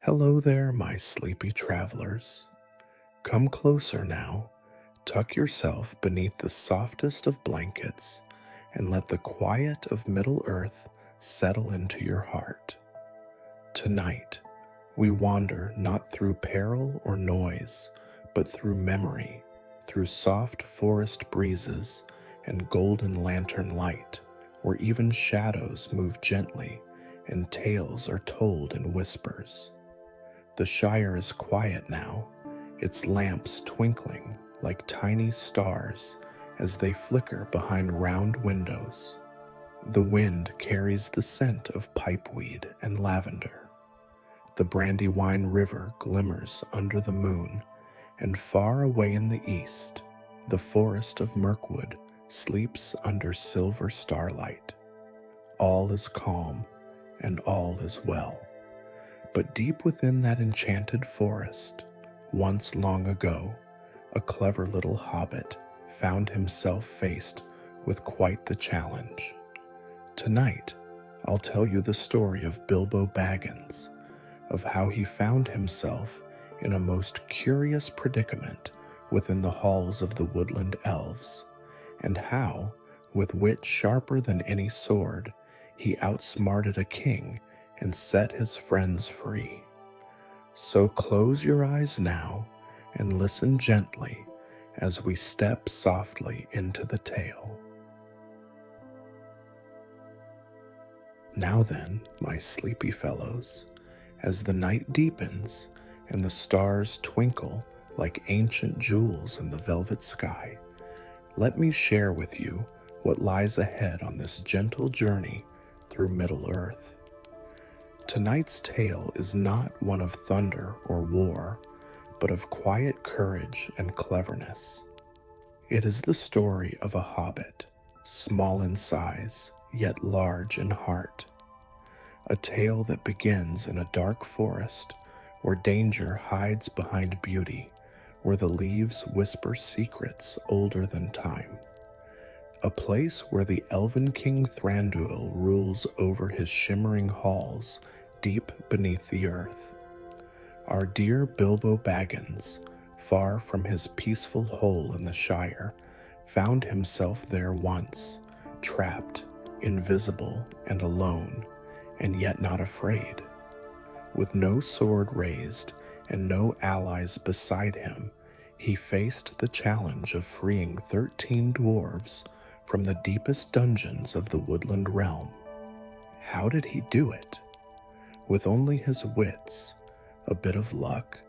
Hello there, my sleepy travelers. Come closer now, tuck yourself beneath the softest of blankets, and let the quiet of Middle Earth settle into your heart. Tonight, we wander not through peril or noise, but through memory, through soft forest breezes and golden lantern light, where even shadows move gently and tales are told in whispers. The Shire is quiet now, its lamps twinkling like tiny stars as they flicker behind round windows. The wind carries the scent of pipeweed and lavender. The Brandywine River glimmers under the moon, and far away in the east, the forest of Mirkwood sleeps under silver starlight. All is calm, and all is well. But deep within that enchanted forest, once long ago, a clever little hobbit found himself faced with quite the challenge. Tonight, I'll tell you the story of Bilbo Baggins, of how he found himself in a most curious predicament within the halls of the woodland elves, and how, with wit sharper than any sword, he outsmarted a king and set his friends free. So close your eyes now and listen gently as we step softly into the tale. Now then, my sleepy fellows, as the night deepens and the stars twinkle like ancient jewels in the velvet sky, let me share with you what lies ahead on this gentle journey through Middle-earth. Tonight's tale is not one of thunder or war, but of quiet courage and cleverness. It is the story of a hobbit, small in size, yet large in heart. A tale that begins in a dark forest where danger hides behind beauty, where the leaves whisper secrets older than time. A place where the Elvenking Thranduil rules over his shimmering halls deep beneath the earth. Our dear Bilbo Baggins, far from his peaceful hole in the Shire, found himself there once, trapped, invisible, and alone, and yet not afraid. With no sword raised and no allies beside him, he faced the challenge of freeing 13 dwarves from the deepest dungeons of the woodland realm. How did he do it? With only his wits, a bit of luck,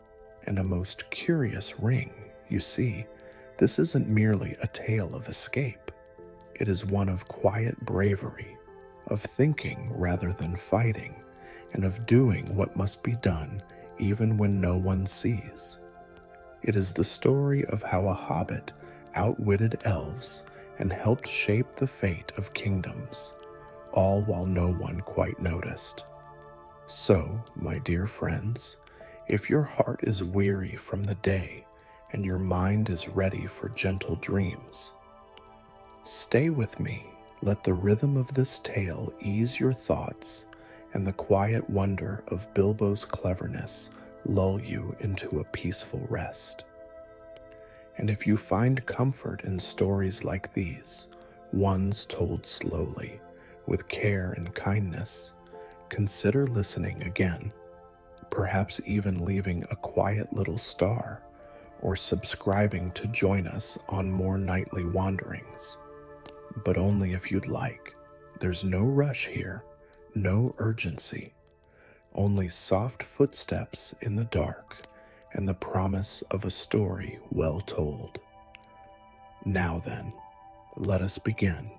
and a most curious ring. You see, this isn't merely a tale of escape. It is one of quiet bravery, of thinking rather than fighting, and of doing what must be done even when no one sees. It is the story of how a hobbit outwitted elves and helped shape the fate of kingdoms, all while no one quite noticed. So, my dear friends, if your heart is weary from the day and your mind is ready for gentle dreams, stay with me. Let the rhythm of this tale ease your thoughts, and the quiet wonder of Bilbo's cleverness lull you into a peaceful rest. And if you find comfort in stories like these, ones told slowly, with care and kindness, consider listening again, perhaps even leaving a quiet little star, or subscribing to join us on more nightly wanderings. But only if you'd like. There's no rush here, no urgency, only soft footsteps in the dark and the promise of a story well told. Now then, let us begin.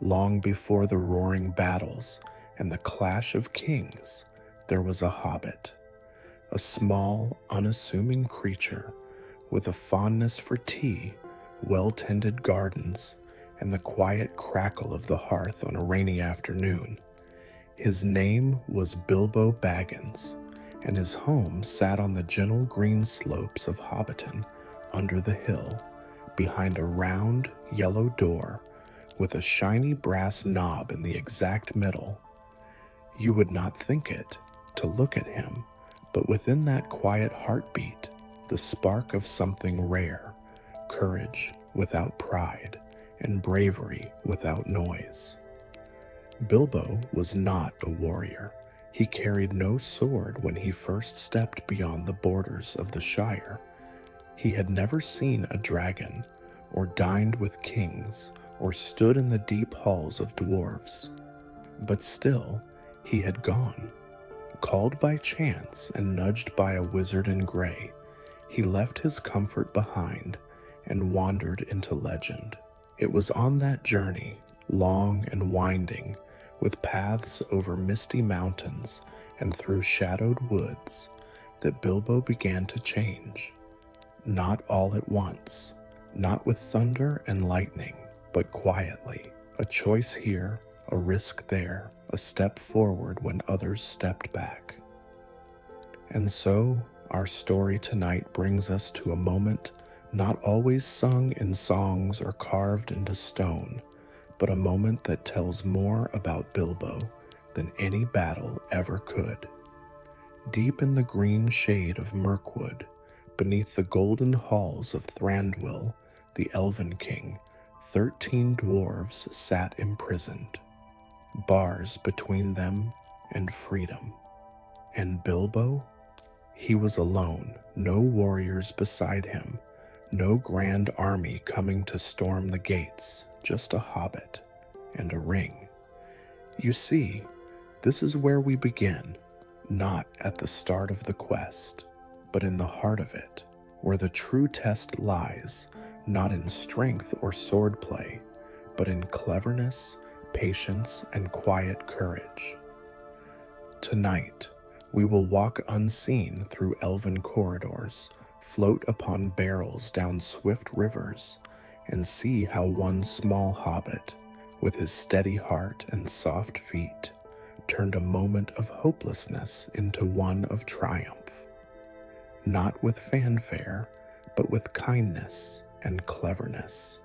Long before the roaring battles and the clash of kings, there was a hobbit, a small, unassuming creature with a fondness for tea, well-tended gardens, and the quiet crackle of the hearth on a rainy afternoon. His name was Bilbo Baggins, and his home sat on the gentle green slopes of Hobbiton under the hill, behind a round, yellow door with a shiny brass knob in the exact middle. You would not think it, to look at him, but within that quiet heartbeat, the spark of something rare, courage without pride, and bravery without noise. Bilbo was not a warrior. He carried no sword when he first stepped beyond the borders of the Shire. He had never seen a dragon, or dined with kings, or stood in the deep halls of dwarves. But still, he had gone. Called by chance and nudged by a wizard in gray, he left his comfort behind and wandered into legend. It was on that journey, long and winding, with paths over misty mountains and through shadowed woods, that Bilbo began to change. Not all at once, not with thunder and lightning, but quietly. A choice here, a risk there, a step forward when others stepped back. And so, our story tonight brings us to a moment not always sung in songs or carved into stone, but a moment that tells more about Bilbo than any battle ever could. Deep in the green shade of Mirkwood, beneath the golden halls of Thranduil, the Elven King, 13 dwarves sat imprisoned, bars between them and freedom. And Bilbo? He was alone, no warriors beside him, no grand army coming to storm the gates, just a hobbit and a ring. You see, this is where we begin, not at the start of the quest, but in the heart of it, where the true test lies, not in strength or swordplay, but in cleverness, patience, and quiet courage. Tonight, we will walk unseen through elven corridors, float upon barrels down swift rivers, and see how one small hobbit, with his steady heart and soft feet, turned a moment of hopelessness into one of triumph. Not with fanfare, but with kindness and cleverness.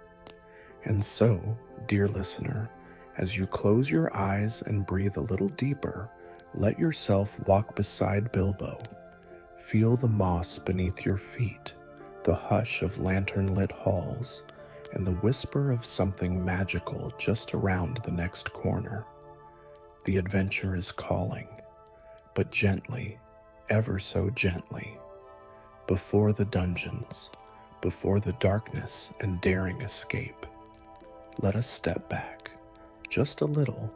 And so, dear listener, as you close your eyes and breathe a little deeper, let yourself walk beside Bilbo. Feel the moss beneath your feet, the hush of lantern-lit halls, and the whisper of something magical just around the next corner. The adventure is calling, but gently, ever so gently. Before the dungeons, before the darkness and daring escape, let us step back, just a little,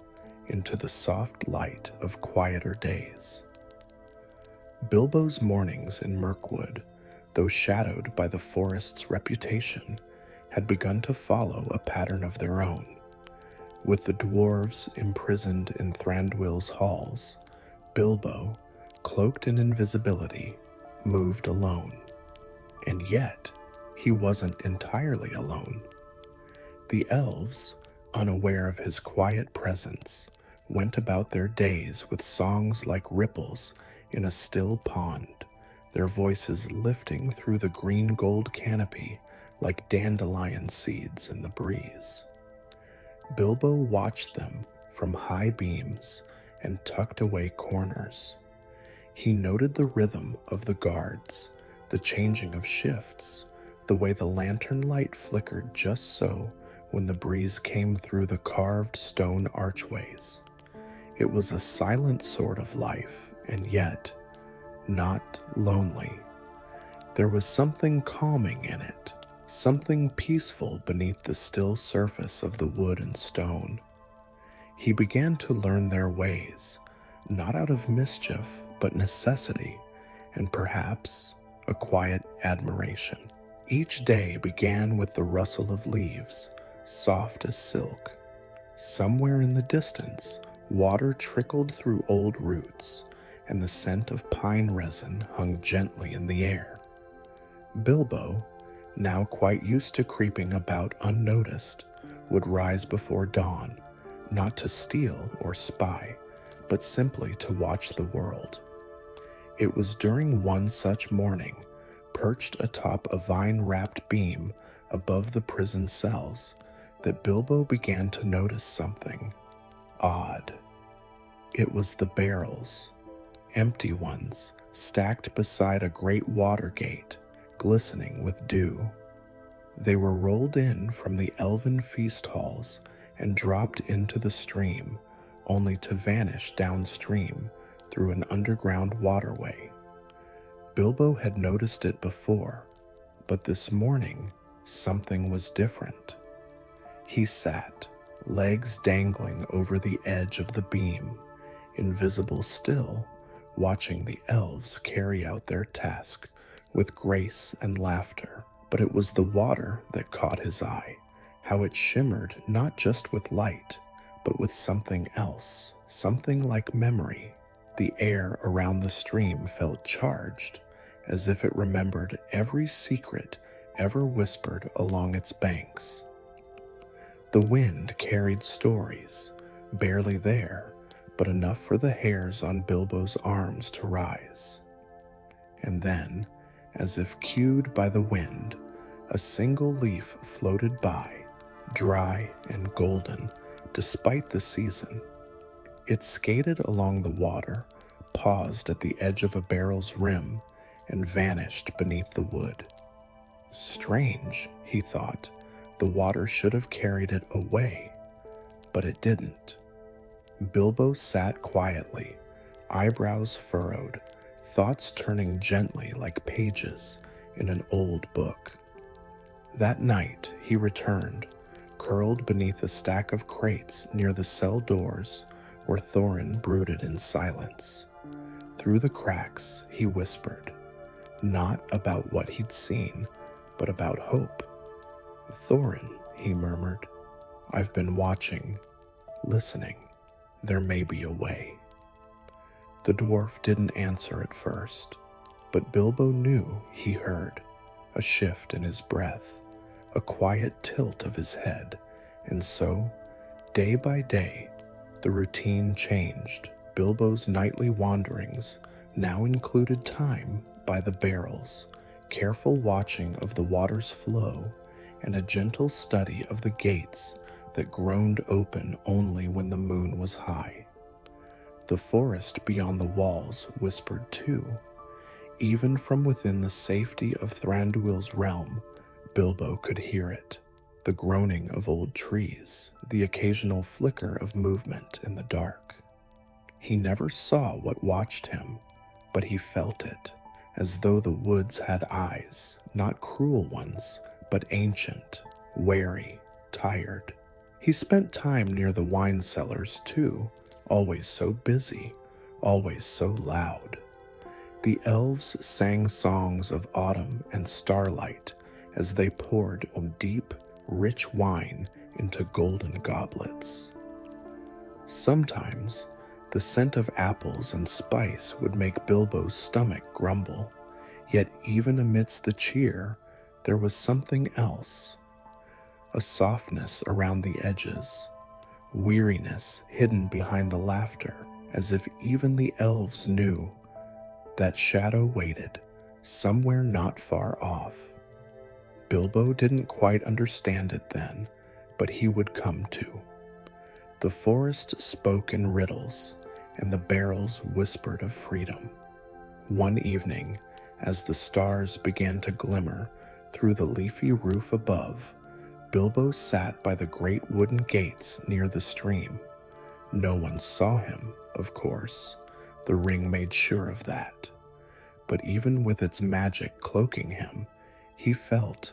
into the soft light of quieter days. Bilbo's mornings in Mirkwood, though shadowed by the forest's reputation, had begun to follow a pattern of their own. With the dwarves imprisoned in Thranduil's halls, Bilbo, cloaked in invisibility, moved alone. And yet, he wasn't entirely alone. The elves, unaware of his quiet presence, went about their days with songs like ripples in a still pond, their voices lifting through the green-gold canopy like dandelion seeds in the breeze. Bilbo watched them from high beams and tucked away corners. He noted the rhythm of the guards, the changing of shifts, the way the lantern light flickered just so when the breeze came through the carved stone archways. It was a silent sort of life, and yet not lonely. There was something calming in it, something peaceful beneath the still surface of the wood and stone. He began to learn their ways, not out of mischief, but necessity, and perhaps a quiet admiration. Each day began with the rustle of leaves, soft as silk. Somewhere in the distance, water trickled through old roots, and the scent of pine resin hung gently in the air. Bilbo, now quite used to creeping about unnoticed, would rise before dawn, not to steal or spy, but simply to watch the world. It was during one such morning, perched atop a vine-wrapped beam above the prison cells, that Bilbo began to notice something odd. It was the barrels. empty ones stacked beside a great water gate, glistening with dew. They were rolled in from the elven feast halls and dropped into the stream, only to vanish downstream through an underground waterway. Bilbo had noticed it before, but this morning something was different. He sat, legs dangling over the edge of the beam, invisible still, watching the elves carry out their task with grace and laughter. But it was the water that caught his eye, how it shimmered not just with light, but with something else, something like memory. The air around the stream felt charged, as if it remembered every secret ever whispered along its banks. The wind carried stories, barely there, but enough for the hairs on Bilbo's arms to rise. And then, as if cued by the wind, a single leaf floated by, dry and golden despite the season. It skated along the water, paused at the edge of a barrel's rim, and vanished beneath the wood. Strange, he thought, the water should have carried it away, but it didn't. Bilbo sat quietly, eyebrows furrowed, thoughts turning gently like pages in an old book. That night he returned, curled beneath a stack of crates near the cell doors where Thorin brooded in silence. Through the cracks he whispered, not about what he'd seen, but about hope. "Thorin," he murmured, "I've been watching, listening. There may be a way." The dwarf didn't answer at first, but Bilbo knew he heard, a shift in his breath, a quiet tilt of his head, and so, day by day, the routine changed. Bilbo's nightly wanderings now included time by the barrels, careful watching of the water's flow, and a gentle study of the gates that groaned open only when the moon was high. The forest beyond the walls whispered too. Even from within the safety of Thranduil's realm, Bilbo could hear it, the groaning of old trees, the occasional flicker of movement in the dark. He never saw what watched him, but he felt it, as though the woods had eyes, not cruel ones, but ancient, wary, tired. He spent time near the wine cellars too, always so busy, always so loud. The elves sang songs of autumn and starlight as they poured deep, rich wine into golden goblets. Sometimes, the scent of apples and spice would make Bilbo's stomach grumble, yet even amidst the cheer, there was something else. A softness around the edges, weariness hidden behind the laughter, as if even the elves knew that shadow waited somewhere not far off. Bilbo didn't quite understand it then, but he would come to. The forest spoke in riddles, and the barrels whispered of freedom. One evening, as the stars began to glimmer through the leafy roof above, Bilbo sat by the great wooden gates near the stream. No one saw him, of course. The ring made sure of that. But even with its magic cloaking him, he felt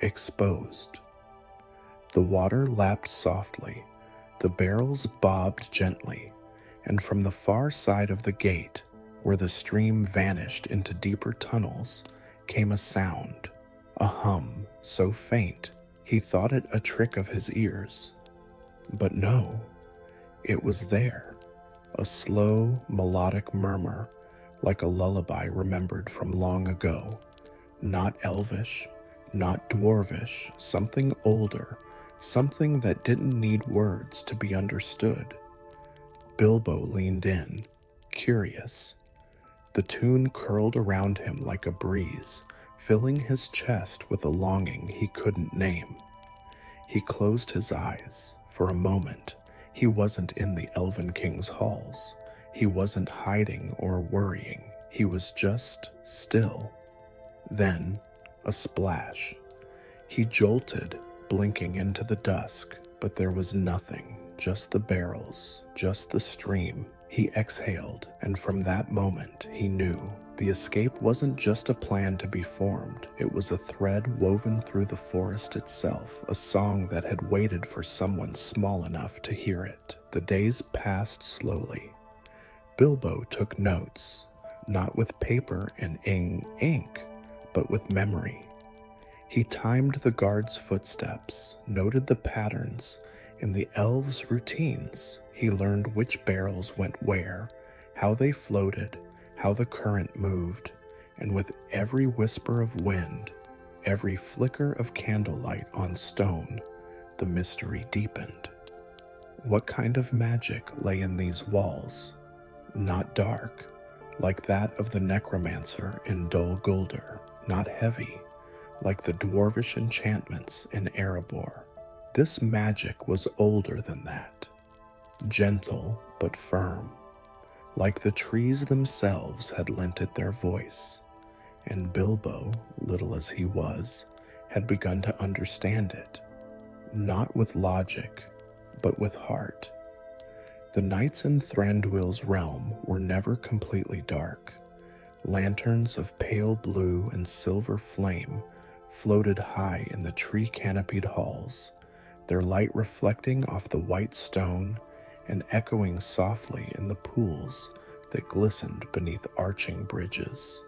exposed. The water lapped softly, the barrels bobbed gently, and from the far side of the gate, where the stream vanished into deeper tunnels, came a sound, a hum so faint he thought it a trick of his ears. But no, it was there, a slow, melodic murmur, like a lullaby remembered from long ago, not elvish, not dwarvish, something older, something that didn't need words to be understood. Bilbo leaned in, curious. The tune curled around him like a breeze, filling his chest with a longing he couldn't name. He closed his eyes. For a moment, he wasn't in the Elven King's halls. He wasn't hiding or worrying, he was just still. Then, a splash. He jolted, blinking into the dusk, but there was nothing, just the barrels, just the stream. He exhaled, and from that moment he knew the escape wasn't just a plan to be formed, it was a thread woven through the forest itself, a song that had waited for someone small enough to hear it. The days passed slowly. Bilbo took notes, not with paper and ink, but with memory. He timed the guards' footsteps, noted the patterns in the elves' routines. He learned which barrels went where, how they floated, how the current moved, and with every whisper of wind, every flicker of candlelight on stone, the mystery deepened. What kind of magic lay in these walls? Not dark, like that of the necromancer in Dol Guldur, not heavy, like the dwarvish enchantments in Erebor. This magic was older than that, gentle but firm, like the trees themselves had lent it their voice, and Bilbo, little as he was, had begun to understand it, not with logic, but with heart. The nights in Thranduil's realm were never completely dark. Lanterns of pale blue and silver flame floated high in the tree-canopied halls, their light reflecting off the white stone and echoing softly in the pools that glistened beneath arching bridges.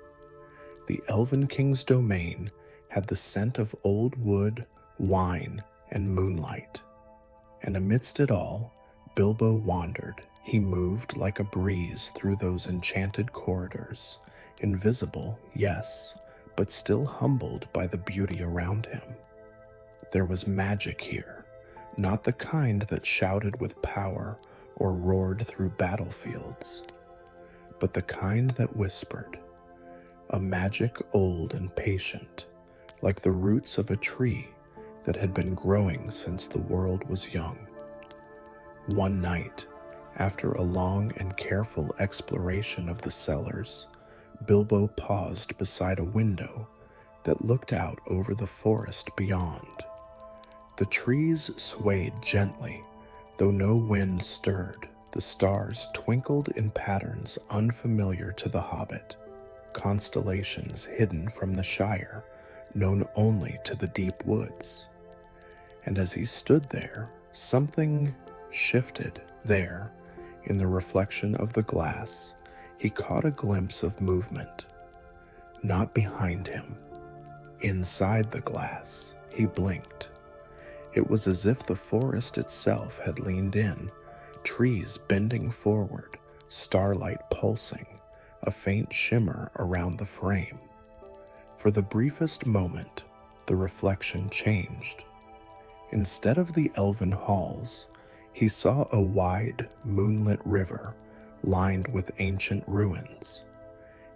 The Elven King's domain had the scent of old wood, wine, and moonlight. And amidst it all, Bilbo wandered. He moved like a breeze through those enchanted corridors, invisible, yes, but still humbled by the beauty around him. There was magic here, not the kind that shouted with power or roared through battlefields, but the kind that whispered, a magic old and patient, like the roots of a tree that had been growing since the world was young. One night, after a long and careful exploration of the cellars, Bilbo paused beside a window that looked out over the forest beyond. The trees swayed gently, though no wind stirred. The stars twinkled in patterns unfamiliar to the Hobbit, constellations hidden from the Shire, known only to the deep woods. And as he stood there, something shifted there. In the reflection of the glass, he caught a glimpse of movement. Not behind him. Inside the glass, he blinked. It was as if the forest itself had leaned in, trees bending forward, starlight pulsing, a faint shimmer around the frame. For the briefest moment, the reflection changed. Instead of the elven halls, he saw a wide, moonlit river lined with ancient ruins,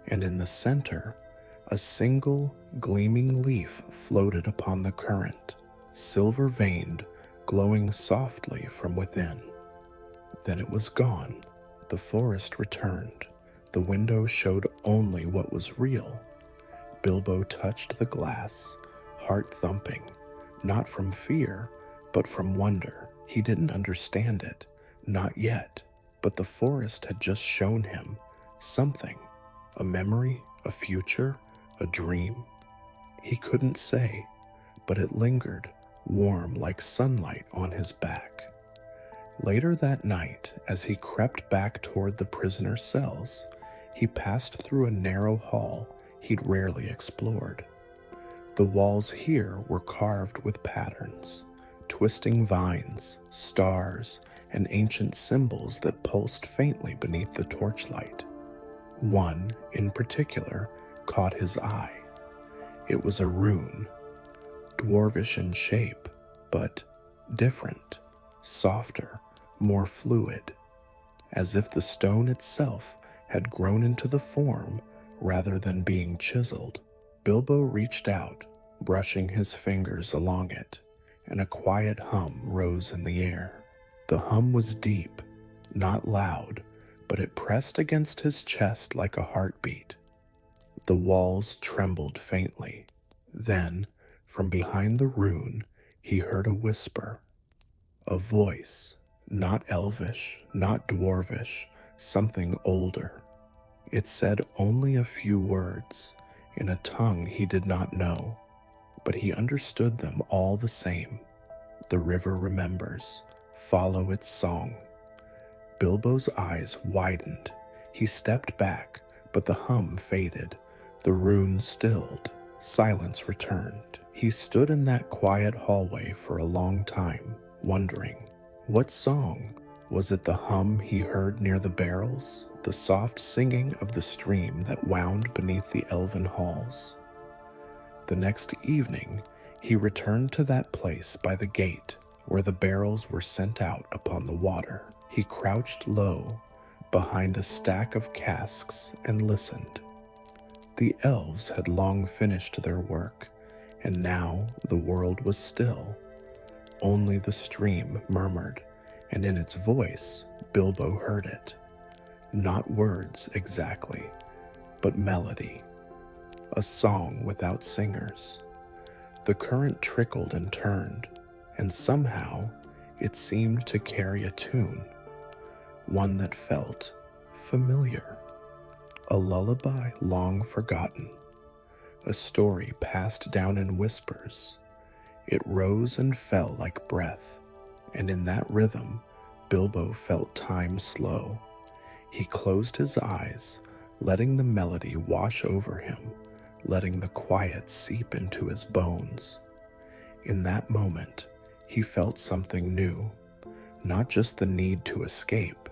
and in the center, a single, gleaming leaf floated upon the current, silver-veined, glowing softly from within. Then it was gone. The forest returned. The window showed only what was real. Bilbo touched the glass, heart thumping, not from fear, but from wonder. He didn't understand it, not yet, but the forest had just shown him something, a memory, a future, a dream. He couldn't say, but it lingered, warm like sunlight on his back. Later that night, as he crept back toward the prisoner's cells, he passed through a narrow hall he'd rarely explored. The walls here were carved with patterns, twisting vines, stars, and ancient symbols that pulsed faintly beneath the torchlight. One, in particular, caught his eye. It was a rune, dwarvish in shape, but different, softer, more fluid, as if the stone itself had grown into the form rather than being chiseled. Bilbo reached out, brushing his fingers along it, and a quiet hum rose in the air. The hum was deep, not loud, but it pressed against his chest like a heartbeat. The walls trembled faintly. Then, from behind the rune, he heard a whisper, a voice, not elvish, not dwarvish, something older. It said only a few words, in a tongue he did not know, but he understood them all the same. The river remembers. Follow its song. Bilbo's eyes widened. He stepped back, but the hum faded. The rune stilled. Silence returned. He stood in that quiet hallway for a long time, wondering, what song? Was it the hum he heard near the barrels, the soft singing of the stream that wound beneath the elven halls? The next evening, he returned to that place by the gate where the barrels were sent out upon the water. He crouched low behind a stack of casks and listened. The elves had long finished their work, and now the world was still. Only the stream murmured, and in its voice, Bilbo heard it. Not words exactly, but melody. A song without singers. The current trickled and turned, and somehow it seemed to carry a tune, one that felt familiar. A lullaby long forgotten, a story passed down in whispers. It rose and fell like breath, and in that rhythm, Bilbo felt time slow. He closed his eyes, letting the melody wash over him, letting the quiet seep into his bones. In that moment, he felt something new, not just the need to escape,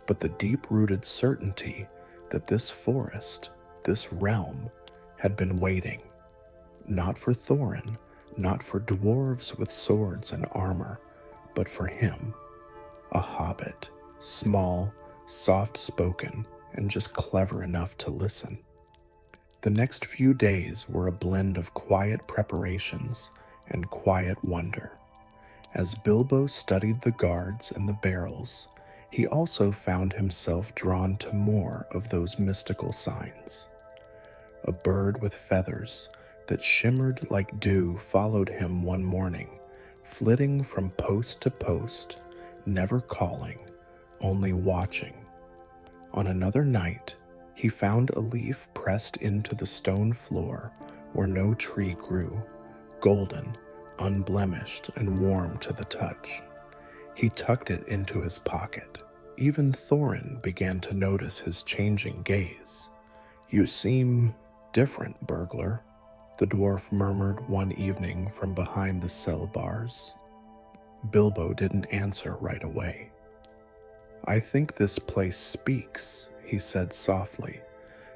but the deep-rooted certainty that this forest, this realm, had been waiting. Not for Thorin, not for dwarves with swords and armor, but for him, a hobbit, small, soft-spoken, and just clever enough to listen. The next few days were a blend of quiet preparations and quiet wonder. As Bilbo studied the guards and the barrels, he also found himself drawn to more of those mystical signs. A bird with feathers that shimmered like dew followed him one morning, flitting from post to post, never calling, only watching. On another night, he found a leaf pressed into the stone floor where no tree grew, golden, unblemished, and warm to the touch. He tucked it into his pocket. Even Thorin began to notice his changing gaze. "You seem different, burglar," the dwarf murmured one evening from behind the cell bars. Bilbo didn't answer right away. "I think this place speaks," he said softly,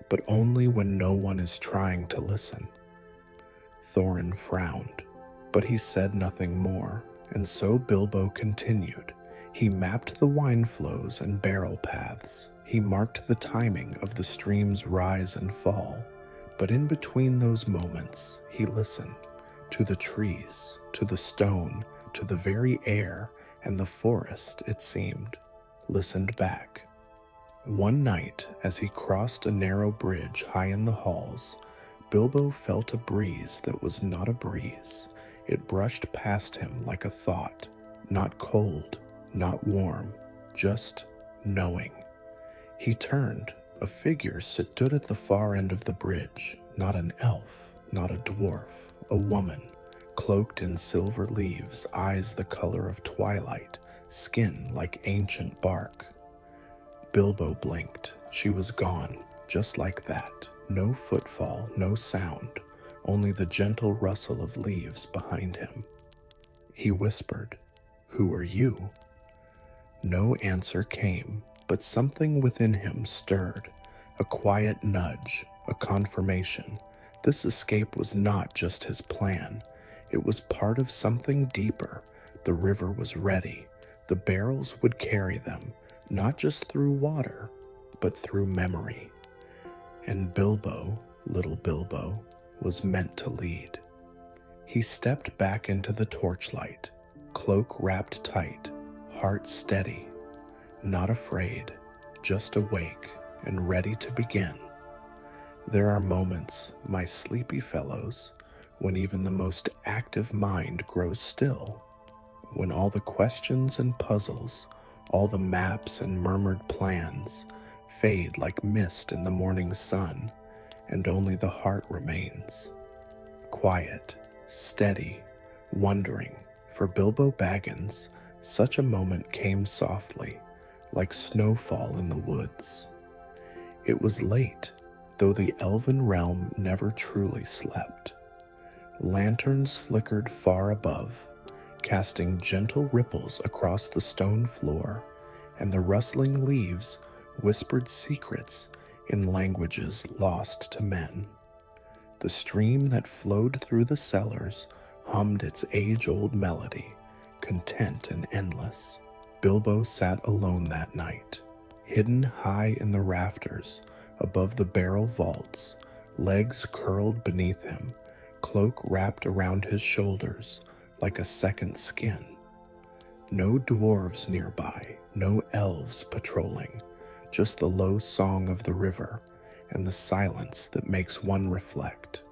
"but only when no one is trying to listen." Thorin frowned, but he said nothing more, and so Bilbo continued. He mapped the wine flows and barrel paths. He marked the timing of the stream's rise and fall, but in between those moments, he listened to the trees, to the stone, to the very air, and the forest, it seemed, listened back. One night, as he crossed a narrow bridge high in the halls, Bilbo felt a breeze that was not a breeze. It brushed past him like a thought, not cold, not warm, just knowing. He turned. A figure stood at the far end of the bridge, not an elf, not a dwarf, a woman, cloaked in silver leaves, eyes the color of twilight, skin like ancient bark. Bilbo blinked. She was gone, just like that. No footfall, no sound, only the gentle rustle of leaves behind him. He whispered, "Who are you?" No answer came, but something within him stirred, a quiet nudge, a confirmation. This escape was not just his plan. It was part of something deeper. The river was ready. The barrels would carry them, not just through water, but through memory. And Bilbo, little Bilbo, was meant to lead. He stepped back into the torchlight, cloak wrapped tight, heart steady, not afraid, just awake and ready to begin. There are moments, my sleepy fellows, when even the most active mind grows still, when all the questions and puzzles, all the maps and murmured plans fade like mist in the morning sun, and only the heart remains. Quiet, steady, wondering. For Bilbo Baggins, such a moment came softly, like snowfall in the woods. It was late, though the elven realm never truly slept. Lanterns flickered far above, casting gentle ripples across the stone floor, and the rustling leaves whispered secrets in languages lost to men. The stream that flowed through the cellars hummed its age-old melody, content and endless. Bilbo sat alone that night, hidden high in the rafters above the barrel vaults, legs curled beneath him, cloak wrapped around his shoulders like a second skin. No dwarves nearby, no elves patrolling, just the low song of the river and the silence that makes one reflect.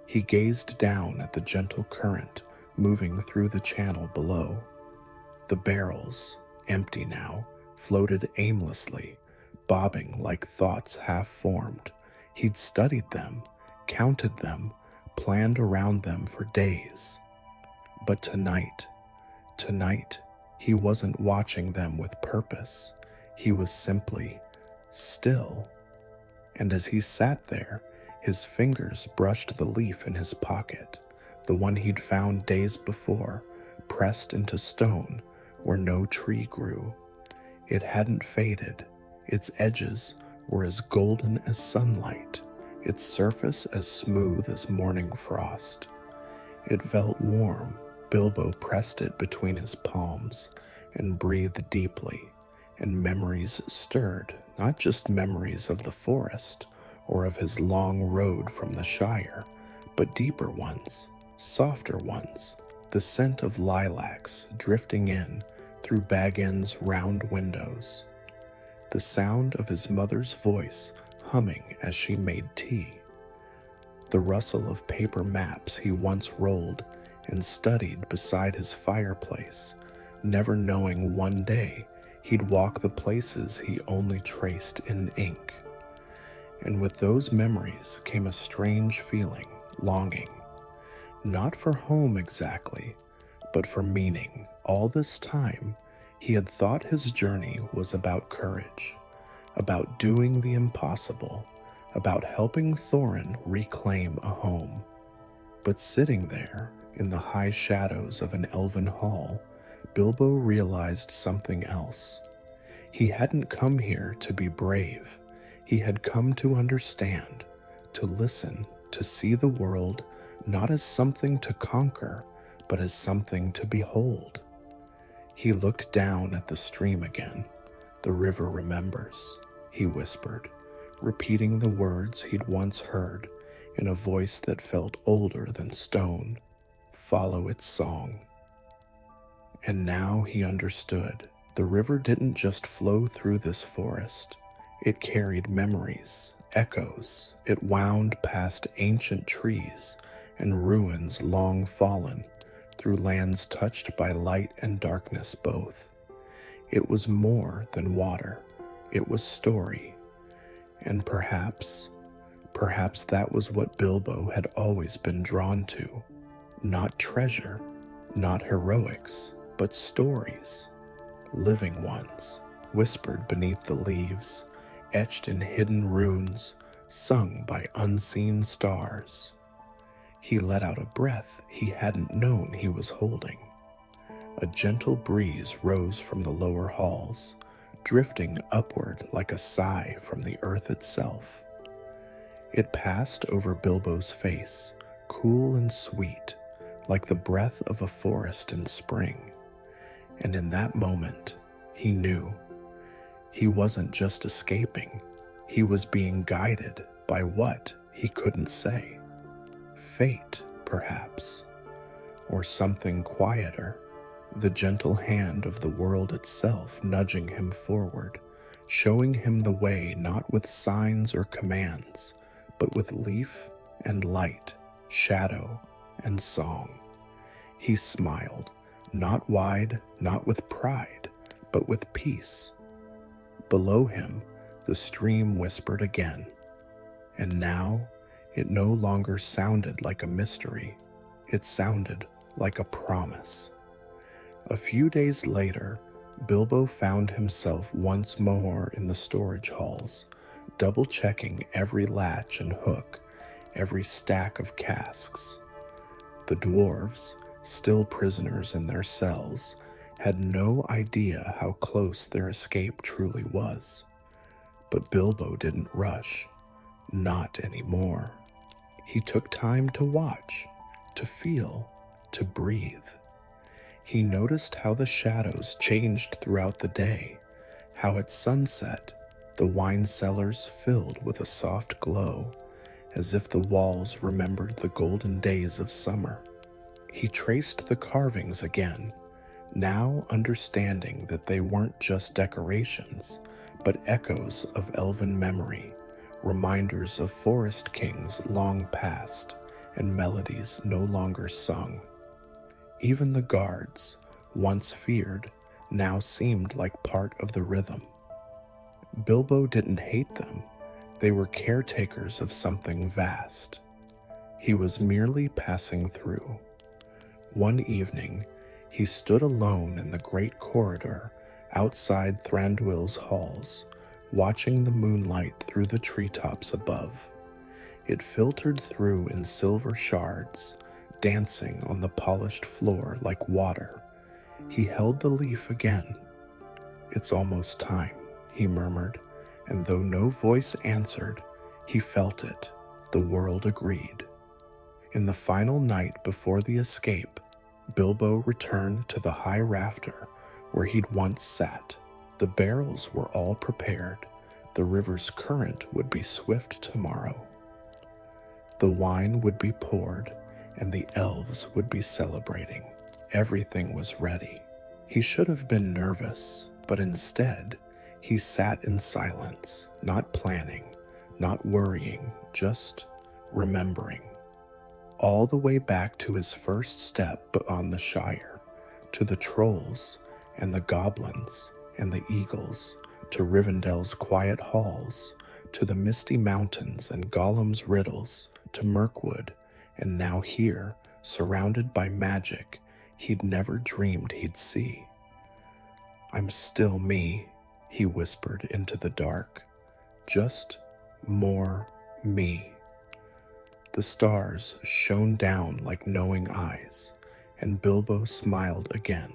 He gazed down at the gentle current moving through the channel below. The barrels, empty now, floated aimlessly, bobbing like thoughts half-formed. He'd studied them, counted them, planned around them for days. But tonight, he wasn't watching them with purpose. He was simply still. And as he sat there, his fingers brushed the leaf in his pocket, the one he'd found days before, pressed into stone where no tree grew. It hadn't faded. Its edges were as golden as sunlight, its surface as smooth as morning frost. It felt warm. Bilbo pressed it between his palms and breathed deeply, and memories stirred, not just memories of the forest or of his long road from the Shire, but deeper ones, softer ones, the scent of lilacs drifting in through Baggins' round windows, the sound of his mother's voice humming as she made tea, the rustle of paper maps he once rolled and studied beside his fireplace, never knowing one day he'd walk the places he only traced in ink. And with those memories came a strange feeling, longing, not for home exactly, but for meaning. All this time, he had thought his journey was about courage, about doing the impossible, about helping Thorin reclaim a home. But sitting there, in the high shadows of an elven hall, Bilbo realized something else. He hadn't come here to be brave. He had come to understand, to listen, to see the world not as something to conquer, but as something to behold. He looked down at the stream again. "The river remembers," he whispered, repeating the words he'd once heard in a voice that felt older than stone. "Follow its song." And now he understood. The river didn't just flow through this forest. It carried memories, echoes. It wound past ancient trees and ruins long fallen, through lands touched by light and darkness both. It was more than water. It was story. And perhaps that was what Bilbo had always been drawn to. Not treasure, not heroics, but stories. Living ones, whispered beneath the leaves, etched in hidden runes, sung by unseen stars. He let out a breath he hadn't known he was holding. A gentle breeze rose from the lower halls, drifting upward like a sigh from the earth itself. It passed over Bilbo's face, cool and sweet, like the breath of a forest in spring. And in that moment, he knew. He wasn't just escaping. He was being guided by what he couldn't say. Fate, perhaps, or something quieter, the gentle hand of the world itself nudging him forward, showing him the way not with signs or commands, but with leaf and light, shadow and song. He smiled, not wide, not with pride, but with peace. Below him, the stream whispered again, and now it no longer sounded like a mystery. It sounded like a promise. A few days later, Bilbo found himself once more in the storage halls, double-checking every latch and hook, every stack of casks. The dwarves, still prisoners in their cells, had no idea how close their escape truly was. But Bilbo didn't rush. Not anymore. He took time to watch, to feel, to breathe. He noticed how the shadows changed throughout the day, how at sunset the wine cellars filled with a soft glow, as if the walls remembered the golden days of summer. He traced the carvings again, now understanding that they weren't just decorations, but echoes of elven memory, reminders of forest kings long past, and melodies no longer sung. Even the guards, once feared, now seemed like part of the rhythm. Bilbo didn't hate them. They were caretakers of something vast. He was merely passing through. One evening, he stood alone in the great corridor outside Thranduil's halls, watching the moonlight through the treetops above. It filtered through in silver shards, dancing on the polished floor like water. He held the leaf again. "It's almost time," he murmured, and though no voice answered, he felt it. The world agreed. In the final night before the escape, Bilbo returned to the high rafter where he'd once sat. The barrels were all prepared. The river's current would be swift tomorrow. The wine would be poured, and the elves would be celebrating. Everything was ready. He should have been nervous, but instead, he sat in silence, not planning, not worrying, just remembering. All the way back to his first step on the Shire, to the trolls and the goblins and the eagles, to Rivendell's quiet halls, to the misty mountains and Gollum's riddles, to Mirkwood, and now here, surrounded by magic he'd never dreamed he'd see. "I'm still me," he whispered into the dark. "Just more me." The stars shone down like knowing eyes, and Bilbo smiled again.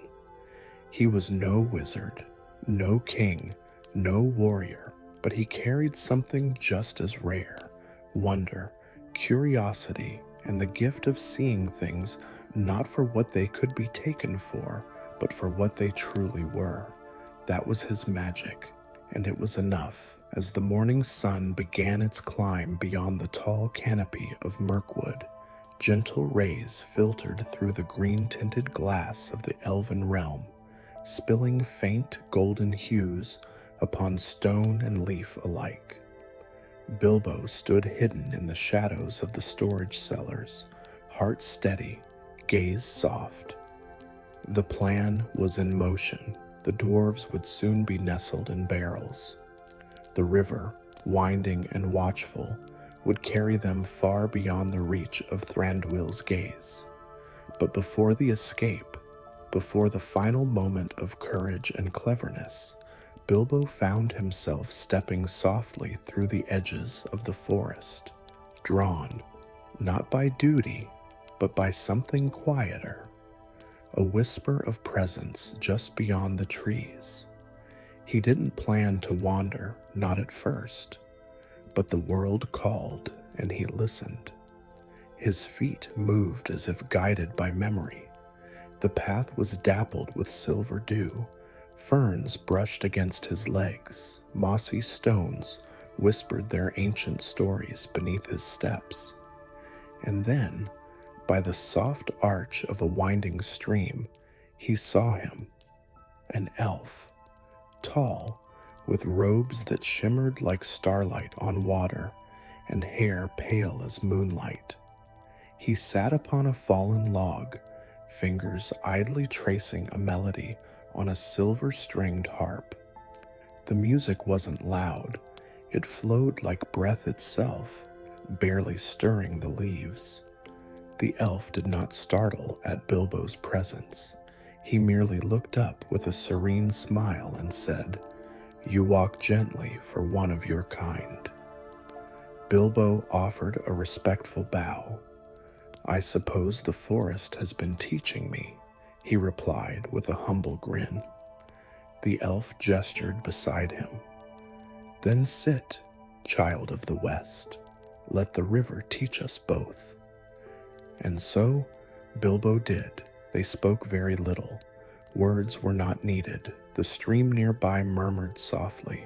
He was no wizard, no king, no warrior, but he carried something just as rare: wonder, curiosity, and the gift of seeing things not for what they could be taken for, but for what they truly were. That was his magic, and it was enough. As the morning sun began its climb beyond the tall canopy of Mirkwood, gentle rays filtered through the green-tinted glass of the elven realm, spilling faint golden hues upon stone and leaf alike. Bilbo stood hidden in the shadows of the storage cellars, heart steady, gaze soft. The plan was in motion. The dwarves would soon be nestled in barrels. The river, winding and watchful, would carry them far beyond the reach of Thranduil's gaze. But before the escape, before the final moment of courage and cleverness, Bilbo found himself stepping softly through the edges of the forest, drawn, not by duty, but by something quieter, a whisper of presence just beyond the trees. He didn't plan to wander, not at first, but the world called and he listened. His feet moved as if guided by memory. The path was dappled with silver dew. Ferns brushed against his legs. Mossy stones whispered their ancient stories beneath his steps. And then, by the soft arch of a winding stream, he saw him, an elf, tall, with robes that shimmered like starlight on water and hair pale as moonlight. He sat upon a fallen log, fingers idly tracing a melody on a silver-stringed harp. The music wasn't loud. It flowed like breath itself, barely stirring the leaves. The elf did not startle at Bilbo's presence. He merely looked up with a serene smile and said, "You walk gently for one of your kind." Bilbo offered a respectful bow. "I suppose the forest has been teaching me," he replied with a humble grin. The elf gestured beside him. "Then sit, child of the West. Let the river teach us both." And so Bilbo did. They spoke very little. Words were not needed. The stream nearby murmured softly.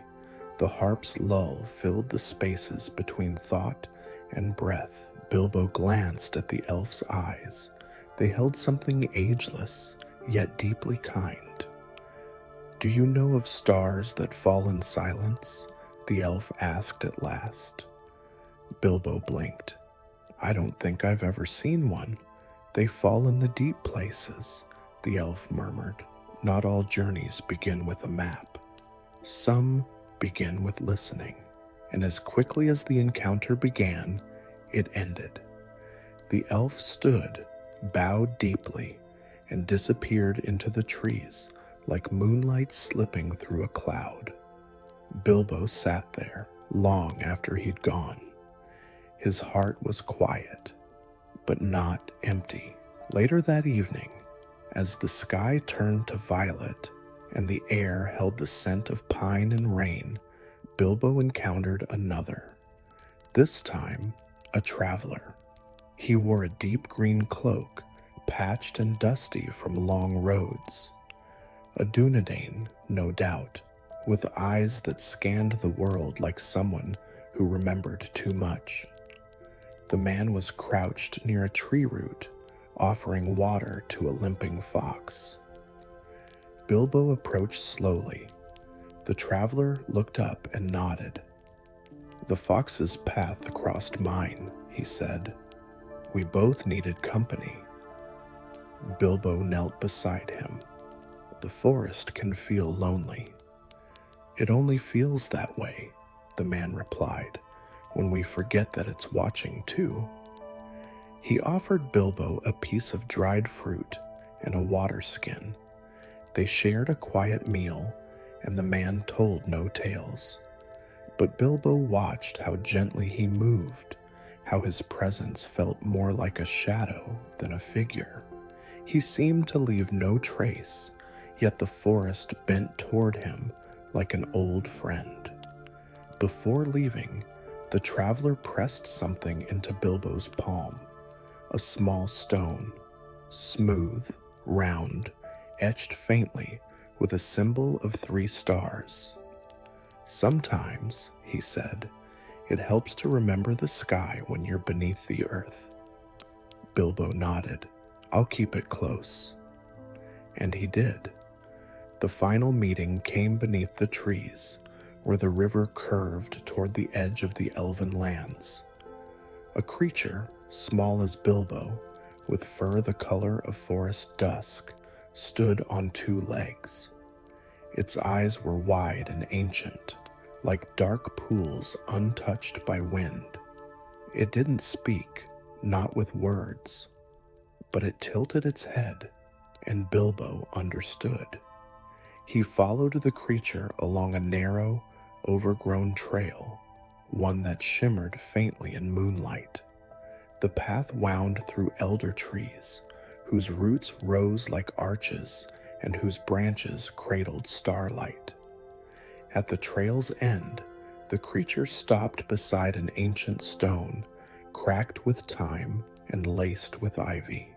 The harp's lull filled the spaces between thought and breath. Bilbo glanced at the elf's eyes. They held something ageless, yet deeply kind. "Do you know of stars that fall in silence?" the elf asked at last. Bilbo blinked. "I don't think I've ever seen one. They fall in the deep places," the elf murmured. "Not all journeys begin with a map. Some begin with listening." And as quickly as the encounter began, it ended. The elf stood, bowed deeply, and disappeared into the trees like moonlight slipping through a cloud. Bilbo sat there long after he'd gone. His heart was quiet, but not empty. Later that evening, as the sky turned to violet and the air held the scent of pine and rain, Bilbo encountered another. This time, a traveler. He wore a deep green cloak, patched and dusty from long roads. A Dunedain, no doubt, with eyes that scanned the world like someone who remembered too much. The man was crouched near a tree root, offering water to a limping fox. Bilbo approached slowly. The traveler looked up and nodded. "The fox's path crossed mine," he said. "We both needed company." Bilbo knelt beside him. "The forest can feel lonely." "It only feels that way," the man replied, "when we forget that it's watching too." He offered Bilbo a piece of dried fruit and a water skin. They shared a quiet meal, and the man told no tales. But Bilbo watched how gently he moved, how his presence felt more like a shadow than a figure. He seemed to leave no trace, yet the forest bent toward him like an old friend. Before leaving, the traveler pressed something into Bilbo's palm, a small stone, smooth, round, etched faintly with a symbol of 3 stars. "Sometimes," he said, "it helps to remember the sky when you're beneath the earth." Bilbo nodded. "I'll keep it close." And he did. The final meeting came beneath the trees, where the river curved toward the edge of the elven lands. A creature, small as Bilbo, with fur the color of forest dusk, stood on 2 legs. Its eyes were wide and ancient, like dark pools untouched by wind. It didn't speak, not with words, but it tilted its head, and Bilbo understood. He followed the creature along a narrow, overgrown trail, one that shimmered faintly in moonlight. The path wound through elder trees, whose roots rose like arches and whose branches cradled starlight. At the trail's end, the creature stopped beside an ancient stone, cracked with time and laced with ivy.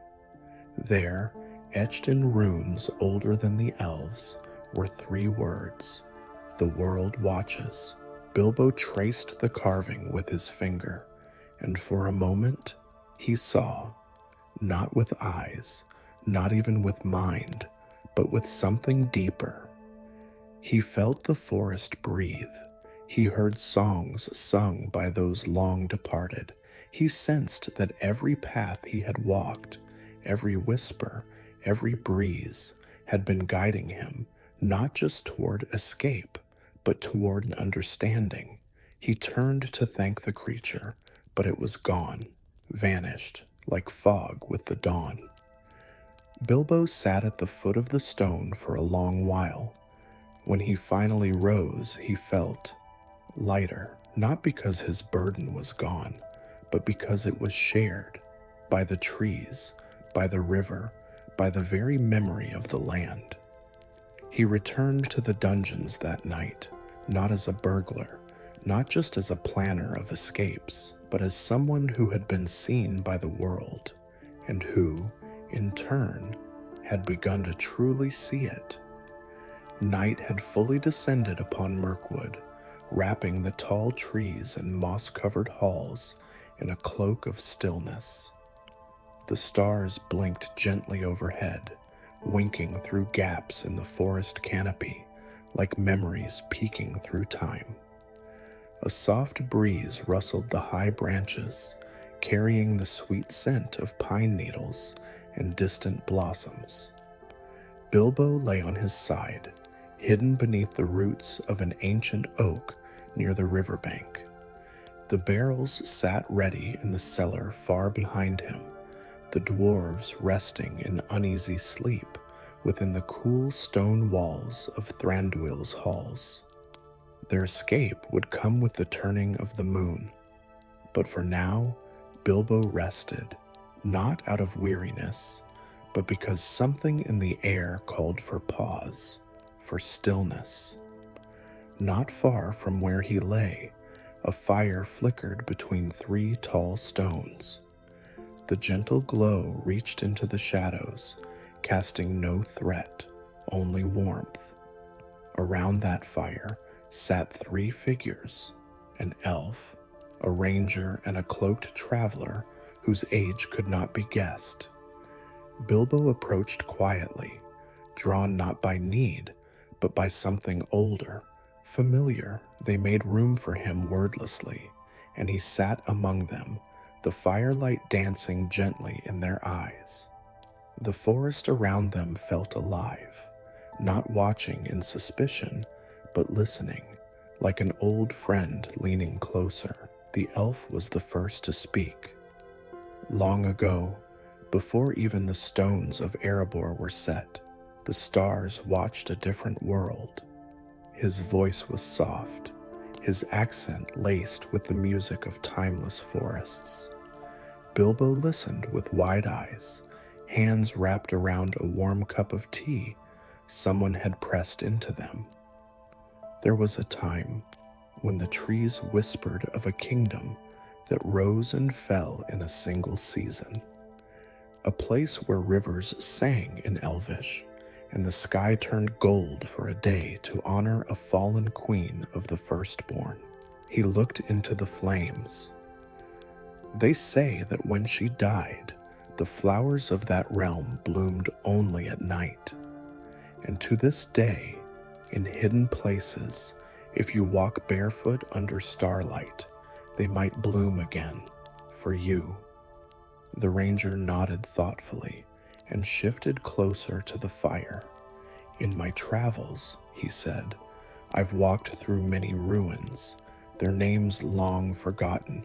There, etched in runes older than the elves, were 3 words: "The world watches." Bilbo traced the carving with his finger, and for a moment he saw, not with eyes, not even with mind, but with something deeper. He felt the forest breathe. He heard songs sung by those long departed. He sensed that every path he had walked, every whisper, every breeze, had been guiding him, not just toward escape, but toward an understanding. He turned to thank the creature, but it was gone, vanished, like fog with the dawn. Bilbo sat at the foot of the stone for a long while. When he finally rose, he felt lighter, not because his burden was gone, but because it was shared by the trees, by the river, by the very memory of the land. He returned to the dungeons that night, not as a burglar, not just as a planner of escapes, but as someone who had been seen by the world, and who, in turn, had begun to truly see it. Night had fully descended upon Mirkwood, wrapping the tall trees and moss-covered halls in a cloak of stillness. The stars blinked gently overhead, winking through gaps in the forest canopy, like memories peeking through time. A soft breeze rustled the high branches, carrying the sweet scent of pine needles and distant blossoms. Bilbo lay on his side, hidden beneath the roots of an ancient oak near the riverbank. The barrels sat ready in the cellar far behind him, the dwarves resting in uneasy sleep within the cool stone walls of Thranduil's halls. Their escape would come with the turning of the moon, but for now, Bilbo rested, not out of weariness, but because something in the air called for pause, for stillness. Not far from where he lay, a fire flickered between 3 tall stones. The gentle glow reached into the shadows, casting no threat, only warmth. Around that fire sat 3 figures, an elf, a ranger, and a cloaked traveler whose age could not be guessed. Bilbo approached quietly, drawn not by need, but by something older, familiar. They made room for him wordlessly, and he sat among them, the firelight dancing gently in their eyes. The forest around them felt alive, not watching in suspicion, but listening, like an old friend leaning closer. The elf was the first to speak. Long ago, before even the stones of Erebor were set, the stars watched a different world. His voice was soft, his accent laced with the music of timeless forests. Bilbo listened with wide eyes, hands wrapped around a warm cup of tea someone had pressed into them. There was a time when the trees whispered of a kingdom that rose and fell in a single season, a place where rivers sang in Elvish, and the sky turned gold for a day to honor a fallen queen of the firstborn. He looked into the flames. They say that when she died, the flowers of that realm bloomed only at night. And to this day, in hidden places, if you walk barefoot under starlight, they might bloom again, for you. The ranger nodded thoughtfully and shifted closer to the fire. In my travels, he said, I've walked through many ruins, their names long forgotten,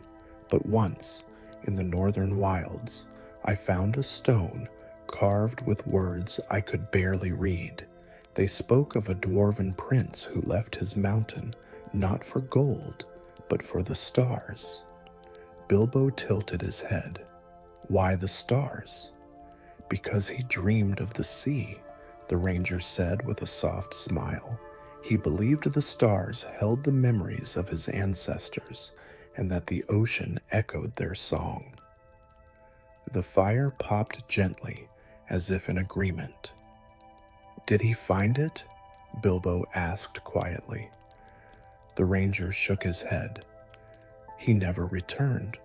but once, in the northern wilds, I found a stone carved with words I could barely read. They spoke of a dwarven prince who left his mountain, not for gold, but for the stars. Bilbo tilted his head. Why the stars? Because he dreamed of the sea, the ranger said with a soft smile. He believed the stars held the memories of his ancestors, and that the ocean echoed their song. The fire popped gently, as if in agreement. Did he find it? Bilbo asked quietly. The ranger shook his head. He never returned,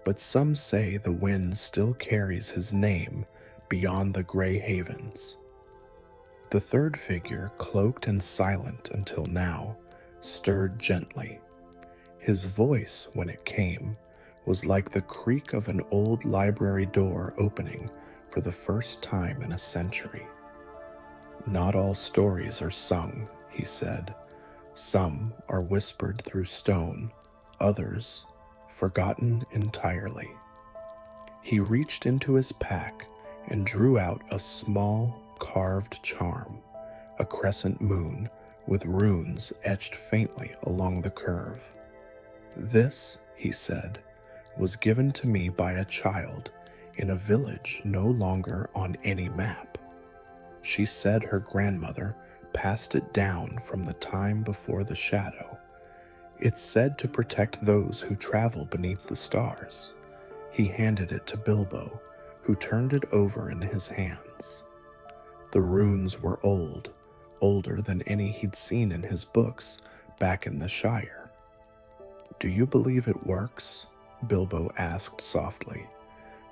but some say the wind still carries his name beyond the gray havens. The third figure, cloaked and silent until now, stirred gently. His voice, when it came, was like the creak of an old library door opening for the first time in a century. "Not all stories are sung," he said. "Some are whispered through stone, others forgotten entirely." He reached into his pack and drew out a small carved charm, a crescent moon with runes etched faintly along the curve. "This," he said, "was given to me by a child in a village no longer on any map. She said her grandmother passed it down from the time before the shadow. It's said to protect those who travel beneath the stars." He handed it to Bilbo, who turned it over in his hands. The runes were old, older than any he'd seen in his books back in the Shire. "Do you believe it works?" Bilbo asked softly.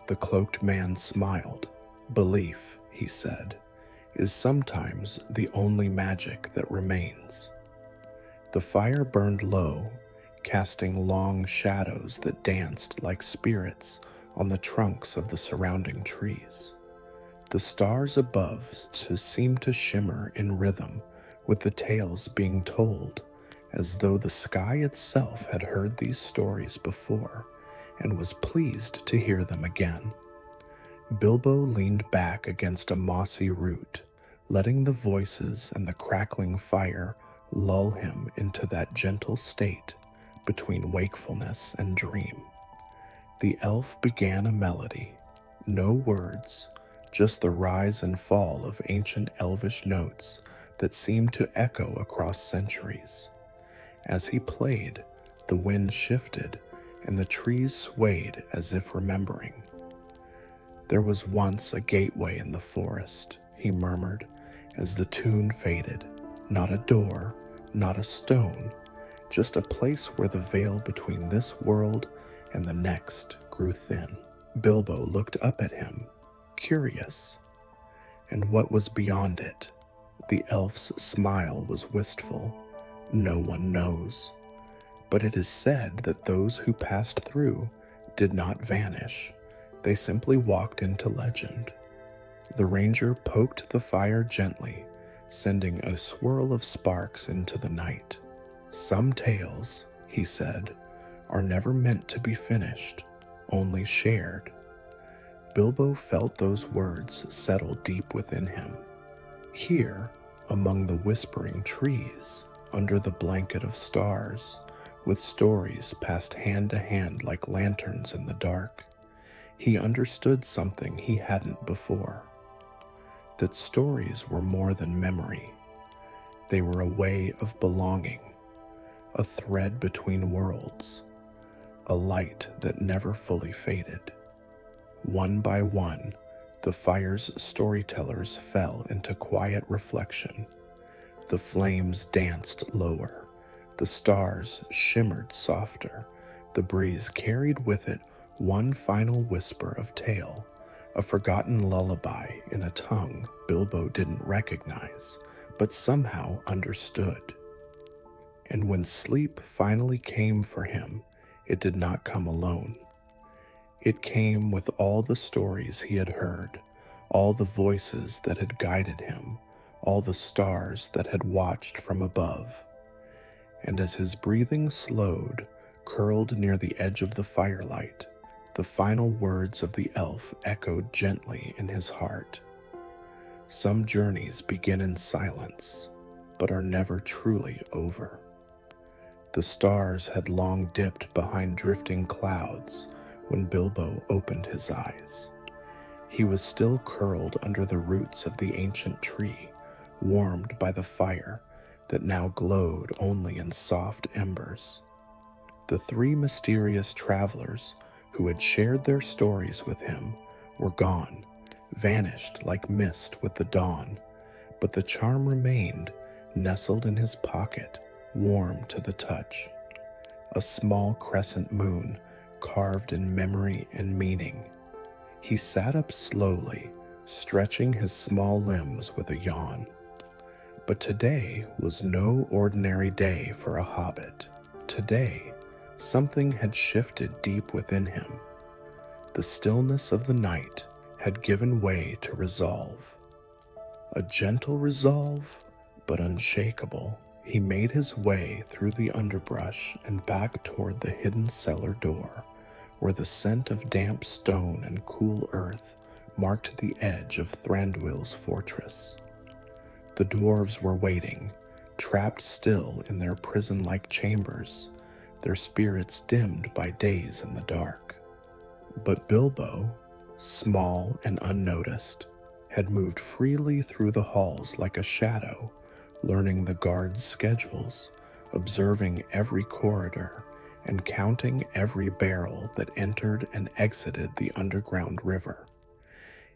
The cloaked man smiled. "Belief," he said, "is sometimes the only magic that remains." The fire burned low, casting long shadows that danced like spirits on the trunks of the surrounding trees. The stars above seemed to shimmer in rhythm with the tales being told, as though the sky itself had heard these stories before and was pleased to hear them again. Bilbo leaned back against a mossy root, letting the voices and the crackling fire lull him into that gentle state between wakefulness and dream. The elf began a melody, no words, just the rise and fall of ancient elvish notes that seemed to echo across centuries. As he played, the wind shifted and the trees swayed as if remembering. "There was once a gateway in the forest," he murmured as the tune faded. "Not a door, not a stone, just a place where the veil between this world and the next grew thin." Bilbo looked up at him, curious. "And what was beyond it?" The elf's smile was wistful. "No one knows. But it is said that those who passed through did not vanish. They simply walked into legend." The ranger poked the fire gently, sending a swirl of sparks into the night. "Some tales," he said, "are never meant to be finished, only shared." Bilbo felt those words settle deep within him. Here, among the whispering trees, under the blanket of stars, with stories passed hand to hand like lanterns in the dark, he understood something he hadn't before. That stories were more than memory. They were a way of belonging, a thread between worlds, a light that never fully faded. One by one, the fire's storytellers fell into quiet reflection. The flames danced lower, the stars shimmered softer, the breeze carried with it one final whisper of tale, a forgotten lullaby in a tongue Bilbo didn't recognize, but somehow understood. And when sleep finally came for him, it did not come alone. It came with all the stories he had heard, all the voices that had guided him, all the stars that had watched from above. And as his breathing slowed, curled near the edge of the firelight, the final words of the elf echoed gently in his heart. "Some journeys begin in silence, but are never truly over." The stars had long dipped behind drifting clouds when Bilbo opened his eyes. He was still curled under the roots of the ancient tree, warmed by the fire that now glowed only in soft embers. The three mysterious travelers who had shared their stories with him were gone, vanished like mist with the dawn, but the charm remained, nestled in his pocket, warm to the touch. A small crescent moon carved in memory and meaning. He sat up slowly, stretching his small limbs with a yawn. But today was no ordinary day for a hobbit. Today, something had shifted deep within him. The stillness of the night had given way to resolve. A gentle resolve, but unshakable. He made his way through the underbrush and back toward the hidden cellar door, where the scent of damp stone and cool earth marked the edge of Thranduil's fortress. The dwarves were waiting, trapped still in their prison-like chambers, their spirits dimmed by days in the dark. But Bilbo, small and unnoticed, had moved freely through the halls like a shadow, learning the guards' schedules, observing every corridor, and counting every barrel that entered and exited the underground river.